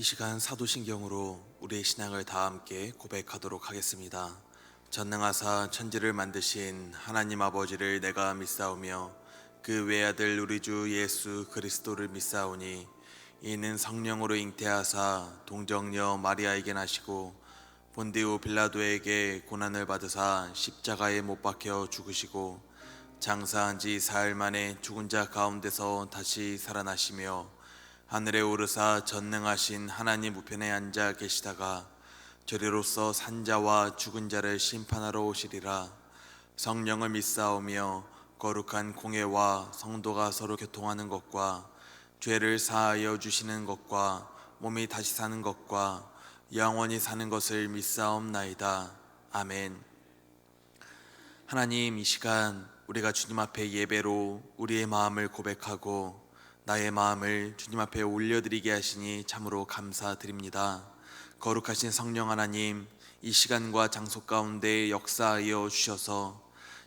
이 시간 사도신경으로 우리의 신앙을 다 함께 고백하도록 하겠습니다. 전능하사 천지를 만드신 하나님 아버지를 내가 믿사오며 그 외아들 우리 주 예수 그리스도를 믿사오니 이는 성령으로 잉태하사 동정녀 마리아에게 나시고 본디오 빌라도에게 고난을 받으사 십자가에 못 박혀 죽으시고 장사한 지 사흘 만에 죽은 자 가운데서 다시 살아나시며 하늘에 오르사 전능하신 하나님 우편에 앉아 계시다가 저리로서 산자와 죽은 자를 심판하러 오시리라. 성령을 믿사오며 거룩한 공회와 성도가 서로 교통하는 것과 죄를 사하여 주시는 것과 몸이 다시 사는 것과 영원히 사는 것을 믿사옵나이다. 아멘. 하나님, 이 시간 우리가 주님 앞에 예배로 우리의 마음을 고백하고 나의 마음을 주님 앞에 올려드리게 하시니 참으로 감사드립니다. 거룩하신 성령 하나님, 이 시간과 장소 가운데 역사하여 주셔서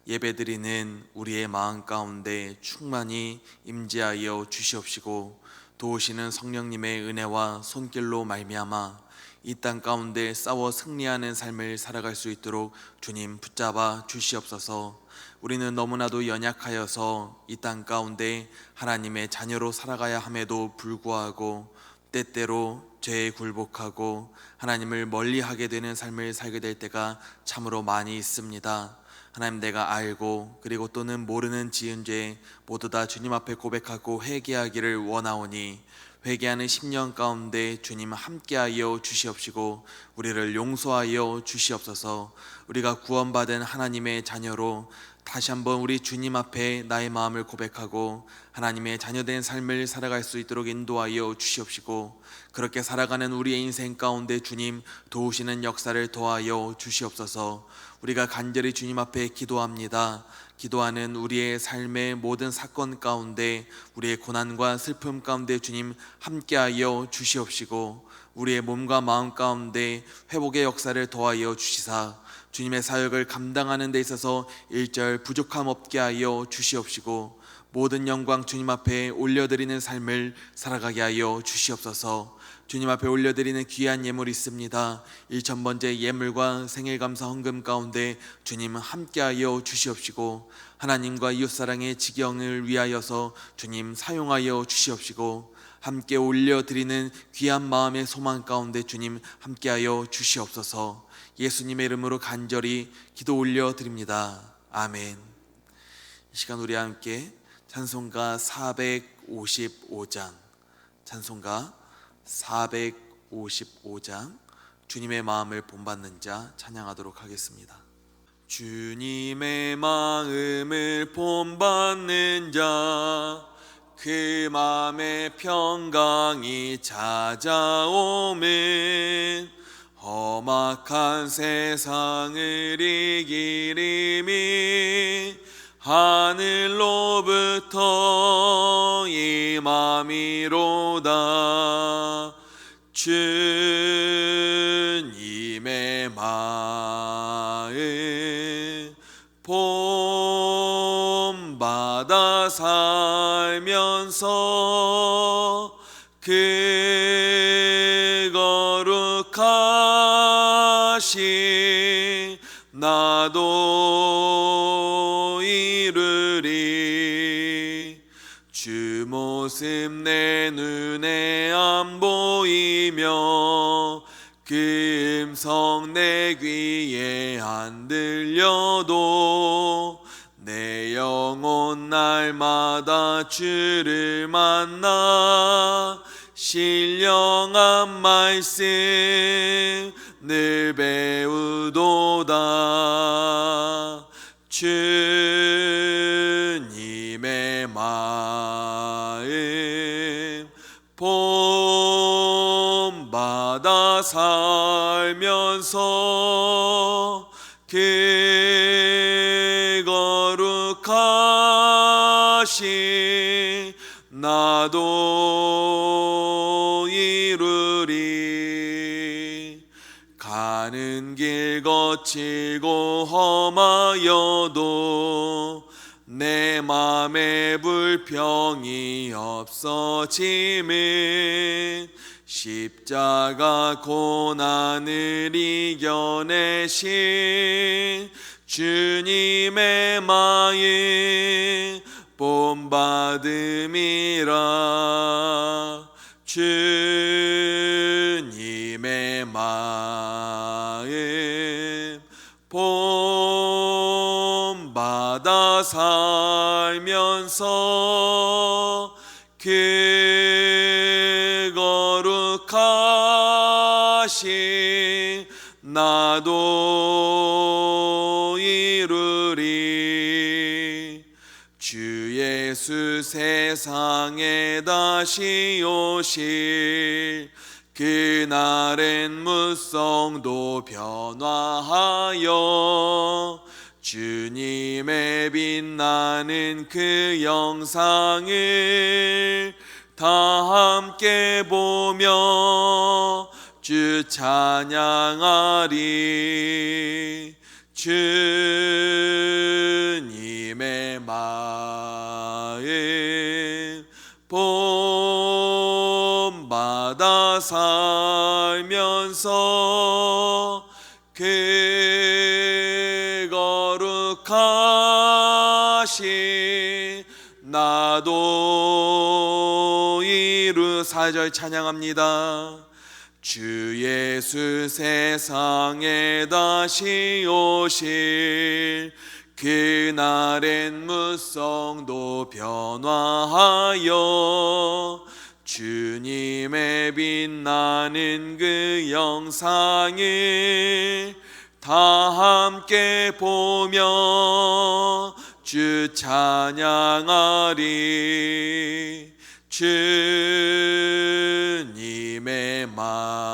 예배드리는 우리의 마음 가운데 충만히 임재하여 주시옵시고 도우시는 성령님의 은혜와 손길로 말미암아 이 땅 가운데 싸워 승리하는 삶을 살아갈 수 있도록 주님 붙잡아 주시옵소서. 우리는 너무나도 연약하여서 이 땅 가운데 하나님의 자녀로 살아가야 함에도 불구하고 때때로 죄에 굴복하고 하나님을 멀리하게 되는 삶을 살게 될 때가 참으로 많이 있습니다. 하나님, 내가 알고 그리고 또는 모르는 지은 죄 모두 다 주님 앞에 고백하고 회개하기를 원하오니 회개하는 10년 가운데 주님 함께하여 주시옵시고 우리를 용서하여 주시옵소서. 우리가 구원받은 하나님의 자녀로 다시 한번 우리 주님 앞에 나의 마음을 고백하고 하나님의 자녀된 삶을 살아갈 수 있도록 인도하여 주시옵시고 그렇게 살아가는 우리의 인생 가운데 주님 도우시는 역사를 도하여 주시옵소서. 우리가 간절히 주님 앞에 기도합니다. 기도하는 우리의 삶의 모든 사건 가운데 우리의 고난과 슬픔 가운데 주님 함께하여 주시옵시고 우리의 몸과 마음 가운데 회복의 역사를 도하여 주시사 주님의 사역을 감당하는 데 있어서 일절 부족함 없게 하여 주시옵시고 모든 영광 주님 앞에 올려드리는 삶을 살아가게 하여 주시옵소서. 주님 앞에 올려드리는 귀한 예물이 있습니다. 1000번째 예물과 생일감사 헌금 가운데 주님 함께하여 주시옵시고 하나님과 이웃사랑의 지경을 위하여서 주님 사용하여 주시옵시고 함께 올려드리는 귀한 마음의 소망 가운데 주님 함께하여 주시옵소서. 예수님의 이름으로 간절히 기도 올려드립니다. 아멘. 이 시간 우리 함께 찬송가 455장 찬송가 455장 주님의 마음을 본받는 자 찬양하도록 하겠습니다. 주님의 마음을 본받는 자 그 마음의 평강이 찾아오면 험악한 세상을 이기리니 하늘로부터 임함이로다. 주님의 마음 본받아 살면서 그 거룩하신 나도 이루리. 주 모습 내 눈에 안 보이며 그 음성 내 귀에 안 들려도 내 영혼 날마다 주를 만나 신령한 말씀 늘 배우도다. 주님의 마음 본받아 살면서 그 거룩하신 나도 이루리. 가는 길 거칠고 험하여도 내 맘에 불평이 없어짐은 십자가 고난을 이겨내신 주님의 마음 본받음이라. 주님의 마음 본받아 살면서 그 거룩하신 나도 이루리. 주 예수 세상에 다시 오실 그날엔 무성도 변화하여 주님의 빛나는 그 영상을 다 함께 보며 주 찬양하리. 주님의 마음 본받아 살면서 그 거룩하신 나도 이루. 4절 찬양합니다. 주 예수 세상에 다시 오실 그날엔 무성도 변화하여 주님의 빛나는 그 영상을 다 함께 보며 주 찬양하리. 주님의 마음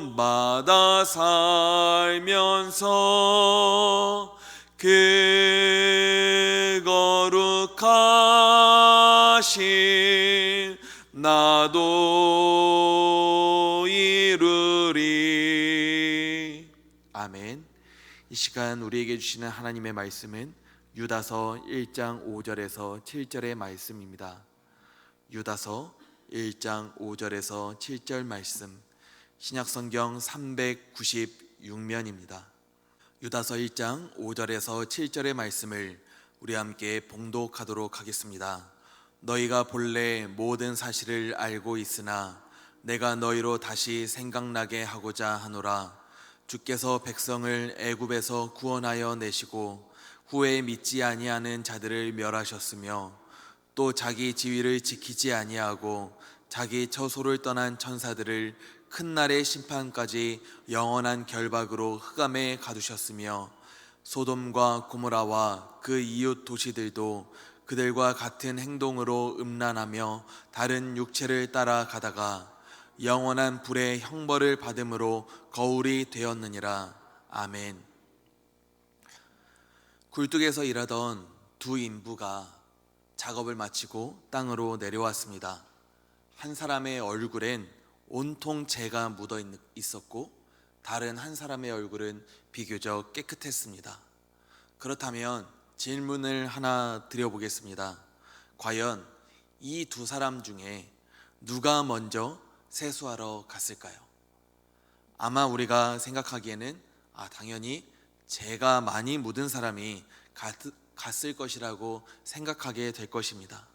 본받아 살면서 그 거룩하신 나도 이루리. 아멘. 이 시간 우리에게 주시는 하나님의 말씀은 유다서 1장 5절에서 7절의 말씀입니다. 유다서 1장 5절에서 7절 말씀, 신약성경 396면입니다. 유다서 1장 5절에서 7절의 말씀을 우리 함께 봉독하도록 하겠습니다. 너희가 본래 모든 사실을 알고 있으나 내가 너희로 다시 생각나게 하고자 하노라. 주께서 백성을 애굽에서 구원하여 내시고 후에 믿지 아니하는 자들을 멸하셨으며 또 자기 지위를 지키지 아니하고 자기 처소를 떠난 천사들을 큰 날의 심판까지 영원한 결박으로 흑암에 가두셨으며 소돔과 고모라와 그 이웃 도시들도 그들과 같은 행동으로 음란하며 다른 육체를 따라가다가 영원한 불의 형벌을 받음으로 거울이 되었느니라. 아멘. 굴뚝에서 일하던 두 인부가 작업을 마치고 땅으로 내려왔습니다. 한 사람의 얼굴엔 온통 재가 묻어 있었고 다른 한 사람의 얼굴은 비교적 깨끗했습니다. 그렇다면 질문을 하나 드려보겠습니다. 과연 이 두 사람 중에 누가 먼저 세수하러 갔을까요? 아마 우리가 생각하기에는 당연히 재가 많이 묻은 사람이 갔을 것이라고 생각하게 될 것입니다.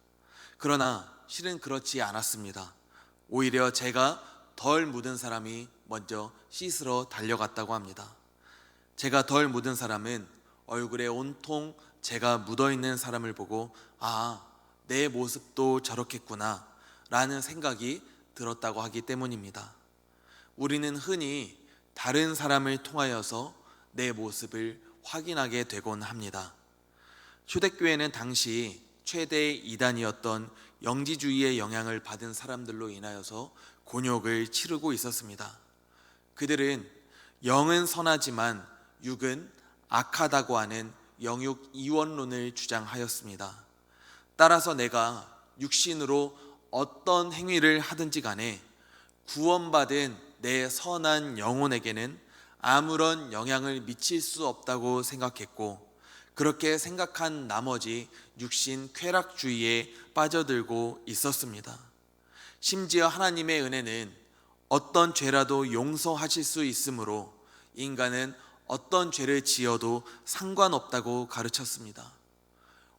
그러나 실은 그렇지 않았습니다. 오히려 재가 덜 묻은 사람이 먼저 씻으러 달려갔다고 합니다. 재가 덜 묻은 사람은 얼굴에 온통 재가 묻어있는 사람을 보고 내 모습도 저렇겠구나 라는 생각이 들었다고 하기 때문입니다. 우리는 흔히 다른 사람을 통하여서 내 모습을 확인하게 되곤 합니다. 초대교회는 당시 최대 이단이었던 영지주의의 영향을 받은 사람들로 인하여서 곤욕을 치르고 있었습니다. 그들은 영은 선하지만 육은 악하다고 하는 영육 이원론을 주장하였습니다. 따라서 내가 육신으로 어떤 행위를 하든지 간에 구원받은 내 선한 영혼에게는 아무런 영향을 미칠 수 없다고 생각했고, 그렇게 생각한 나머지 육신 쾌락주의에 빠져들고 있었습니다. 심지어 하나님의 은혜는 어떤 죄라도 용서하실 수 있으므로 인간은 어떤 죄를 지어도 상관없다고 가르쳤습니다.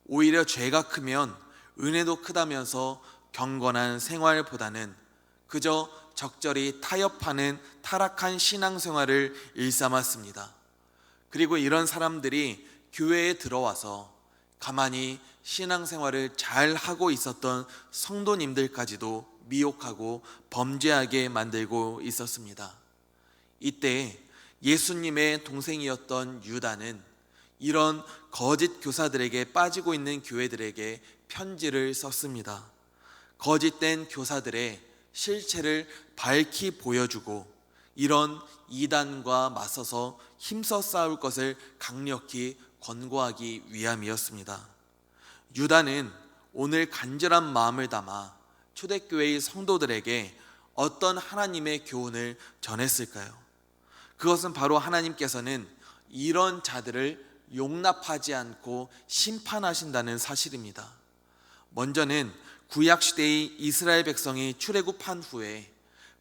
오히려 죄가 크면 은혜도 크다면서 경건한 생활보다는 그저 적절히 타협하는 타락한 신앙생활을 일삼았습니다. 그리고 이런 사람들이 교회에 들어와서 가만히 신앙생활을 잘 하고 있었던 성도님들까지도 미혹하고 범죄하게 만들고 있었습니다. 이때 예수님의 동생이었던 유다는 이런 거짓 교사들에게 빠지고 있는 교회들에게 편지를 썼습니다. 거짓된 교사들의 실체를 밝히 보여주고 이런 이단과 맞서서 힘써 싸울 것을 강력히 권고하기 위함이었습니다. 유다는 오늘 간절한 마음을 담아 초대교회의 성도들에게 어떤 하나님의 교훈을 전했을까요? 그것은 바로 하나님께서는 이런 자들을 용납하지 않고 심판하신다는 사실입니다. 먼저는 구약시대의 이스라엘 백성이 출애굽한 후에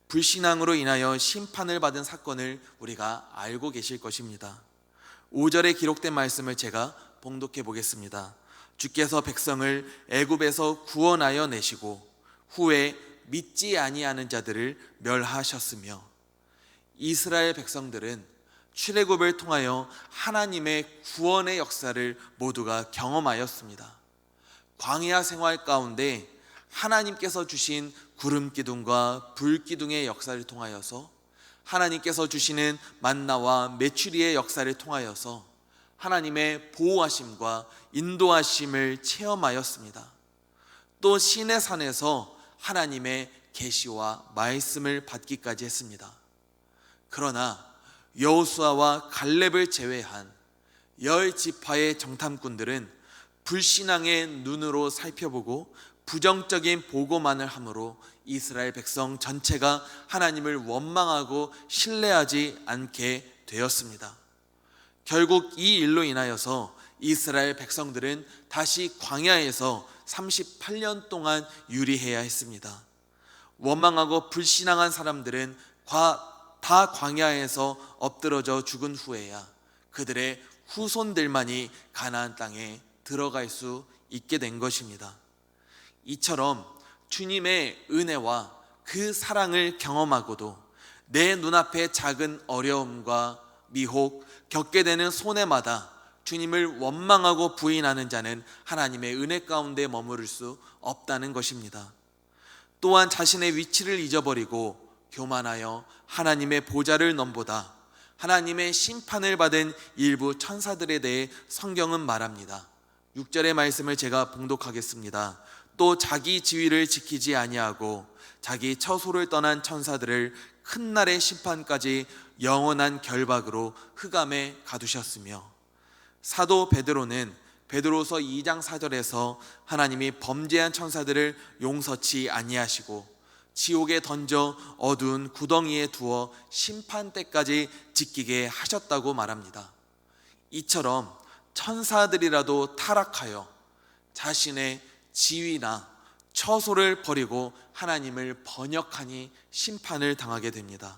불신앙으로 인하여 심판을 받은 사건을 우리가 알고 계실 것입니다. 5절에 기록된 말씀을 제가 봉독해 보겠습니다. 주께서 백성을 애굽에서 구원하여 내시고 후에 믿지 아니하는 자들을 멸하셨으며, 이스라엘 백성들은 출애굽을 통하여 하나님의 구원의 역사를 모두가 경험하였습니다. 광야 생활 가운데 하나님께서 주신 구름 기둥과 불 기둥의 역사를 통하여서, 하나님께서 주시는 만나와 메추리의 역사를 통하여서 하나님의 보호하심과 인도하심을 체험하였습니다. 또 시내 산에서 하나님의 계시와 말씀을 받기까지 했습니다. 그러나 여호수아와 갈렙을 제외한 10지파의 정탐꾼들은 불신앙의 눈으로 살펴보고 부정적인 보고만을 함으로 이스라엘 백성 전체가 하나님을 원망하고 신뢰하지 않게 되었습니다. 결국 이 일로 인하여서 이스라엘 백성들은 다시 광야에서 38년 동안 유리해야 했습니다. 원망하고 불신앙한 사람들은 다 광야에서 엎드러져 죽은 후에야 그들의 후손들만이 가나안 땅에 들어갈 수 있게 된 것입니다. 이처럼 주님의 은혜와 그 사랑을 경험하고도 내 눈앞에 작은 어려움과 미혹, 겪게 되는 손해마다 주님을 원망하고 부인하는 자는 하나님의 은혜 가운데 머무를 수 없다는 것입니다. 또한 자신의 위치를 잊어버리고 교만하여 하나님의 보좌를 넘보다 하나님의 심판을 받은 일부 천사들에 대해 성경은 말합니다. 6절의 말씀을 제가 봉독하겠습니다. 또 자기 지위를 지키지 아니하고 자기 처소를 떠난 천사들을 큰 날의 심판까지 영원한 결박으로 흑암에 가두셨으며, 사도 베드로는 베드로서 2장 4절에서 하나님이 범죄한 천사들을 용서치 아니하시고 지옥에 던져 어두운 구덩이에 두어 심판 때까지 지키게 하셨다고 말합니다. 이처럼 천사들이라도 타락하여 자신의 지위나 처소를 버리고 하나님을 번역하니 심판을 당하게 됩니다.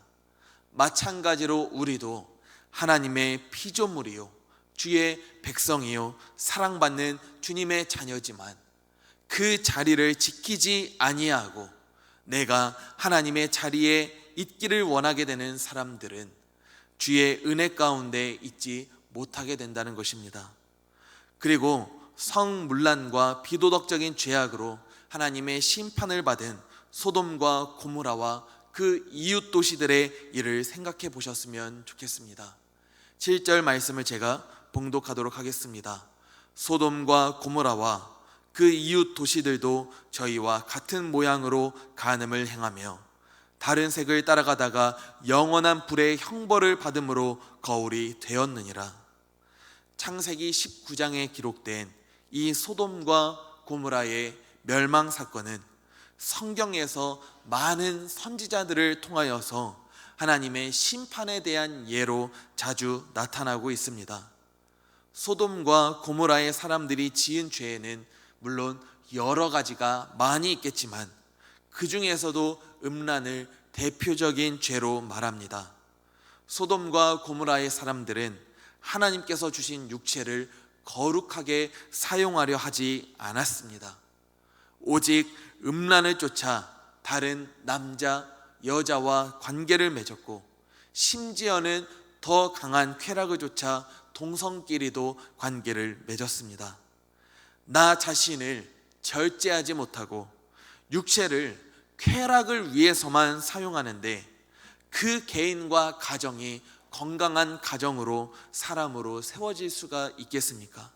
마찬가지로 우리도 하나님의 피조물이요 주의 백성이요 사랑받는 주님의 자녀지만 그 자리를 지키지 아니하고 내가 하나님의 자리에 있기를 원하게 되는 사람들은 주의 은혜 가운데 있지 못하게 된다는 것입니다. 그리고 성문란과 비도덕적인 죄악으로 하나님의 심판을 받은 소돔과 고모라와 그 이웃 도시들의 일을 생각해 보셨으면 좋겠습니다. 7절 말씀을 제가 봉독하도록 하겠습니다. 소돔과 고모라와 그 이웃 도시들도 저희와 같은 모양으로 간음을 행하며 다른 색을 따라가다가 영원한 불의 형벌을 받음으로 거울이 되었느니라. 창세기 19장에 기록된 이 소돔과 고모라의 멸망 사건은 성경에서 많은 선지자들을 통하여서 하나님의 심판에 대한 예로 자주 나타나고 있습니다. 소돔과 고모라의 사람들이 지은 죄에는 물론 여러 가지가 많이 있겠지만 그 중에서도 음란을 대표적인 죄로 말합니다. 소돔과 고모라의 사람들은 하나님께서 주신 육체를 거룩하게 사용하려 하지 않았습니다. 오직 음란을 쫓아 다른 남자, 여자와 관계를 맺었고 심지어는 더 강한 쾌락을 쫓아 동성끼리도 관계를 맺었습니다. 나 자신을 절제하지 못하고 육체를 쾌락을 위해서만 사용하는데 그 개인과 가정이 건강한 가정으로 사람으로 세워질 수가 있겠습니까?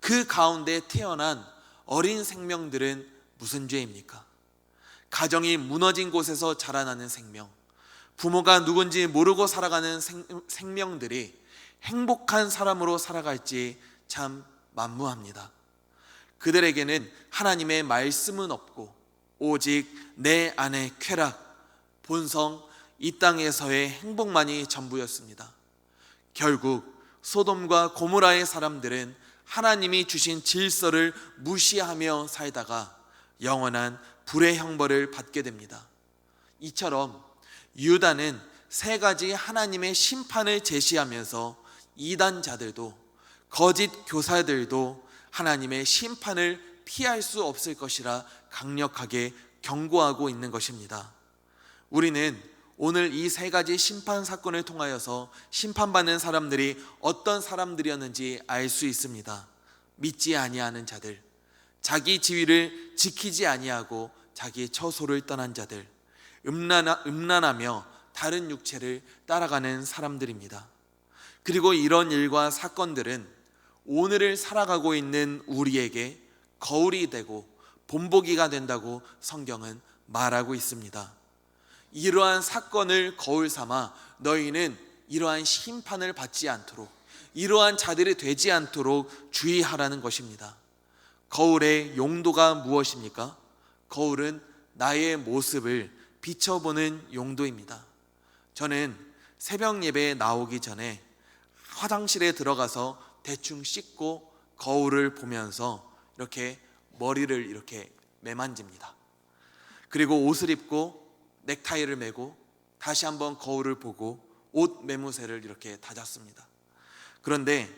그 가운데 태어난 어린 생명들은 무슨 죄입니까? 가정이 무너진 곳에서 자라나는 생명, 부모가 누군지 모르고 살아가는 생명들이 행복한 사람으로 살아갈지 참 만무합니다. 그들에게는 하나님의 말씀은 없고 오직 내 안의 쾌락, 본성, 이 땅에서의 행복만이 전부였습니다. 결국 소돔과 고모라의 사람들은 하나님이 주신 질서를 무시하며 살다가 영원한 불의 형벌을 받게 됩니다. 이처럼 유다는 세 가지 하나님의 심판을 제시하면서 이단자들도 거짓 교사들도 하나님의 심판을 피할 수 없을 것이라 강력하게 경고하고 있는 것입니다. 우리는 오늘 이 세 가지 심판 사건을 통하여서 심판받는 사람들이 어떤 사람들이었는지 알 수 있습니다. 믿지 아니하는 자들, 자기 지위를 지키지 아니하고 자기 처소를 떠난 자들, 음란하며 다른 육체를 따라가는 사람들입니다. 그리고 이런 일과 사건들은 오늘을 살아가고 있는 우리에게 거울이 되고 본보기가 된다고 성경은 말하고 있습니다. 이러한 사건을 거울 삼아 너희는 이러한 심판을 받지 않도록, 이러한 자들이 되지 않도록 주의하라는 것입니다. 거울의 용도가 무엇입니까? 거울은 나의 모습을 비춰보는 용도입니다. 저는 새벽 예배에 나오기 전에 화장실에 들어가서 대충 씻고 거울을 보면서 이렇게 머리를 이렇게 매만집니다. 그리고 옷을 입고 넥타이를 매고 다시 한번 거울을 보고 옷 매무새를 이렇게 다졌습니다. 그런데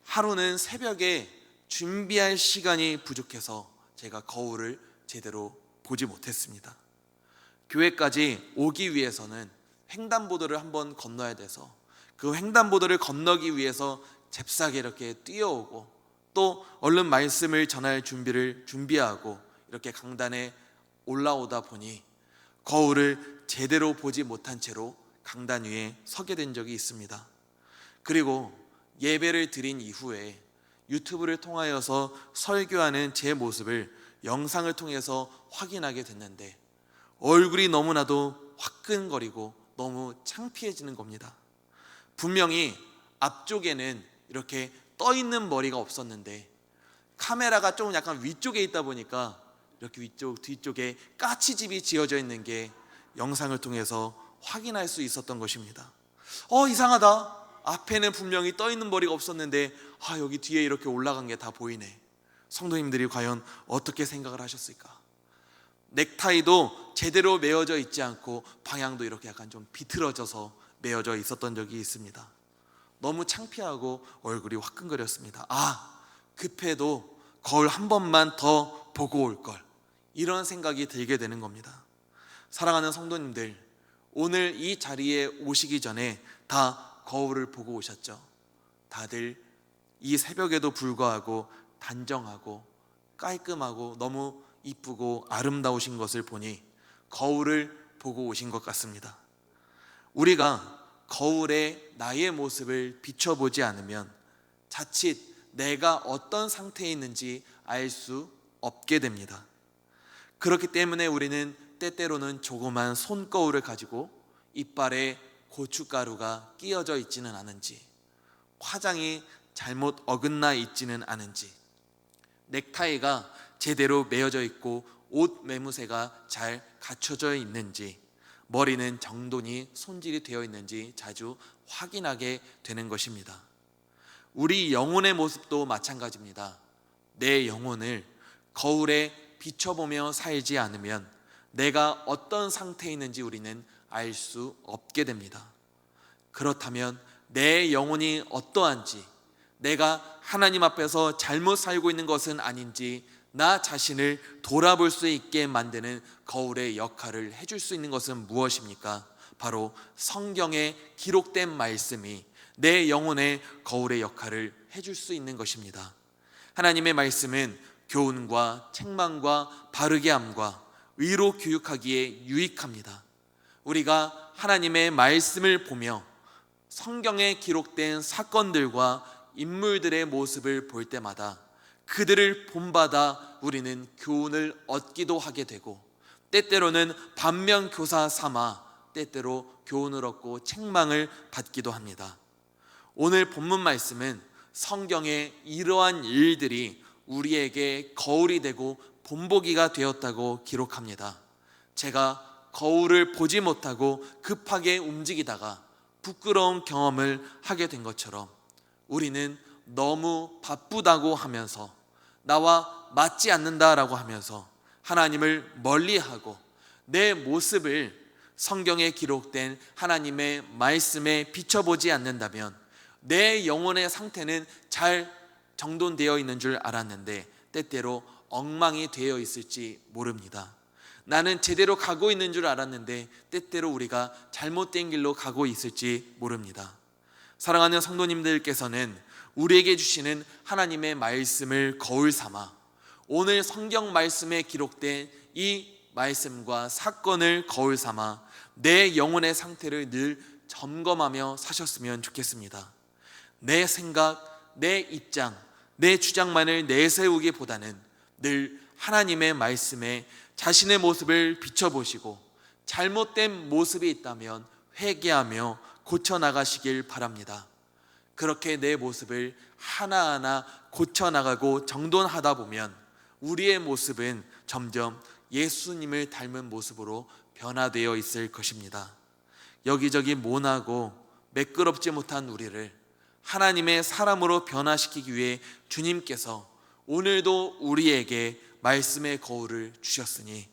하루는 새벽에 준비할 시간이 부족해서 제가 거울을 제대로 보지 못했습니다. 교회까지 오기 위해서는 횡단보도를 한번 건너야 돼서 그 횡단보도를 건너기 위해서 잽싸게 이렇게 뛰어오고 또 얼른 말씀을 전할 준비하고 이렇게 강단에 올라오다 보니 거울을 제대로 보지 못한 채로 강단 위에 서게 된 적이 있습니다. 그리고 예배를 드린 이후에 유튜브를 통하여서 설교하는 제 모습을 영상을 통해서 확인하게 됐는데 얼굴이 너무나도 화끈거리고 너무 창피해지는 겁니다. 분명히 앞쪽에는 이렇게 떠있는 머리가 없었는데 카메라가 조금 약간 위쪽에 있다 보니까 이렇게 뒤쪽에 까치집이 지어져 있는 게 영상을 통해서 확인할 수 있었던 것입니다. 이상하다. 앞에는 분명히 떠있는 머리가 없었는데 여기 뒤에 이렇게 올라간 게 다 보이네. 성도님들이 과연 어떻게 생각을 하셨을까? 넥타이도 제대로 매어져 있지 않고 방향도 이렇게 약간 좀 비틀어져서 매어져 있었던 적이 있습니다. 너무 창피하고 얼굴이 화끈거렸습니다. 급해도 거울 한 번만 더 보고 올 걸, 이런 생각이 들게 되는 겁니다. 사랑하는 성도님들, 오늘 이 자리에 오시기 전에 다 거울을 보고 오셨죠? 다들 이 새벽에도 불구하고 단정하고 깔끔하고 너무 이쁘고 아름다우신 것을 보니 거울을 보고 오신 것 같습니다. 우리가 거울에 나의 모습을 비춰보지 않으면 자칫 내가 어떤 상태에 있는지 알 수 없게 됩니다. 그렇기 때문에 우리는 때때로는 조그만 손거울을 가지고 이빨에 고춧가루가 끼어져 있지는 않은지, 화장이 잘못 어긋나 있지는 않은지, 넥타이가 제대로 매어져 있고 옷 매무새가 잘 갖춰져 있는지, 머리는 정돈이 손질이 되어 있는지 자주 확인하게 되는 것입니다. 우리 영혼의 모습도 마찬가지입니다. 내 영혼을 거울에 비춰보며 살지 않으면 내가 어떤 상태에 있는지 우리는 알 수 없게 됩니다. 그렇다면 내 영혼이 어떠한지, 내가 하나님 앞에서 잘못 살고 있는 것은 아닌지 나 자신을 돌아볼 수 있게 만드는 거울의 역할을 해줄 수 있는 것은 무엇입니까? 바로 성경에 기록된 말씀이 내 영혼의 거울의 역할을 해줄 수 있는 것입니다. 하나님의 말씀은 교훈과 책망과 바르게 함과 의로 교육하기에 유익합니다. 우리가 하나님의 말씀을 보며 성경에 기록된 사건들과 인물들의 모습을 볼 때마다 그들을 본받아 우리는 교훈을 얻기도 하게 되고, 때때로는 반면교사 삼아 때때로 교훈을 얻고 책망을 받기도 합니다. 오늘 본문 말씀은 성경의 이러한 일들이 우리에게 거울이 되고 본보기가 되었다고 기록합니다. 제가 거울을 보지 못하고 급하게 움직이다가 부끄러운 경험을 하게 된 것처럼 우리는 너무 바쁘다고 하면서, 나와 맞지 않는다라고 하면서 하나님을 멀리하고 내 모습을 성경에 기록된 하나님의 말씀에 비춰보지 않는다면 내 영혼의 상태는 잘 정돈되어 있는 줄 알았는데 때때로 엉망이 되어 있을지 모릅니다. 나는 제대로 가고 있는 줄 알았는데 때때로 우리가 잘못된 길로 가고 있을지 모릅니다. 사랑하는 성도님들께서는 우리에게 주시는 하나님의 말씀을 거울 삼아 오늘 성경 말씀에 기록된 이 말씀과 사건을 거울 삼아 내 영혼의 상태를 늘 점검하며 사셨으면 좋겠습니다. 내 생각, 내 입장, 내 주장만을 내세우기보다는 늘 하나님의 말씀에 자신의 모습을 비춰보시고 잘못된 모습이 있다면 회개하며 고쳐나가시길 바랍니다. 그렇게 내 모습을 하나하나 고쳐나가고 정돈하다 보면 우리의 모습은 점점 예수님을 닮은 모습으로 변화되어 있을 것입니다. 여기저기 모나고 매끄럽지 못한 우리를 하나님의 사람으로 변화시키기 위해 주님께서 오늘도 우리에게 말씀의 거울을 주셨으니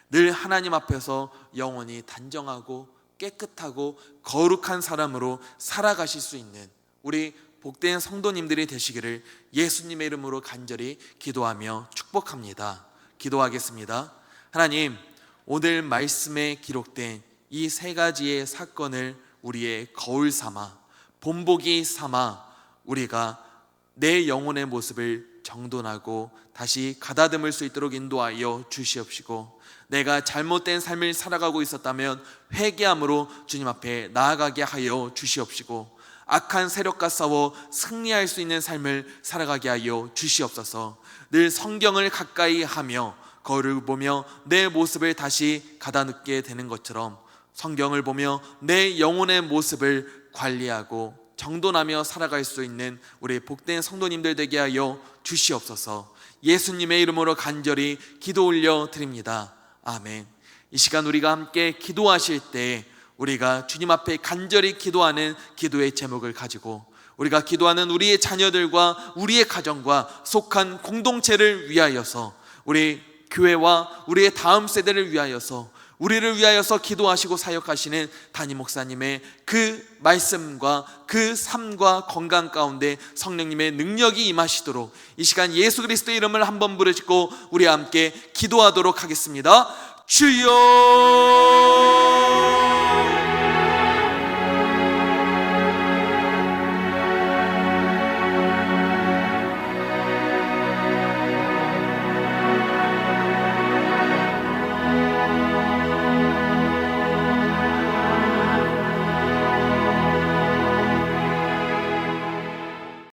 늘 하나님 앞에서 영원히 단정하고 깨끗하고 거룩한 사람으로 살아가실 수 있는 우리 복된 성도님들이 되시기를 예수님의 이름으로 간절히 기도하며 축복합니다. 기도하겠습니다. 하나님, 오늘 말씀에 기록된 이 세 가지의 사건을 우리의 거울 삼아 본보기 삼아 우리가 내 영혼의 모습을 정돈하고 다시 가다듬을 수 있도록 인도하여 주시옵시고, 내가 잘못된 삶을 살아가고 있었다면 회개함으로 주님 앞에 나아가게 하여 주시옵시고, 악한 세력과 싸워 승리할 수 있는 삶을 살아가게 하여 주시옵소서. 늘 성경을 가까이 하며 거울을 보며 내 모습을 다시 가다듬게 되는 것처럼 성경을 보며 내 영혼의 모습을 관리하고 정돈하며 살아갈 수 있는 우리 복된 성도님들 되게 하여 주시옵소서. 예수님의 이름으로 간절히 기도 올려 드립니다. 아멘. 이 시간 우리가 함께 기도하실 때 우리가 주님 앞에 간절히 기도하는 기도의 제목을 가지고 우리가 기도하는 우리의 자녀들과 우리의 가정과 속한 공동체를 위하여서, 우리 교회와 우리의 다음 세대를 위하여서, 우리를 위하여서 기도하시고 사역하시는 담임 목사님의 그 말씀과 그 삶과 건강 가운데 성령님의 능력이 임하시도록 이 시간 예수 그리스도의 이름을 한번 부르짖고 우리 함께 기도하도록 하겠습니다. 주여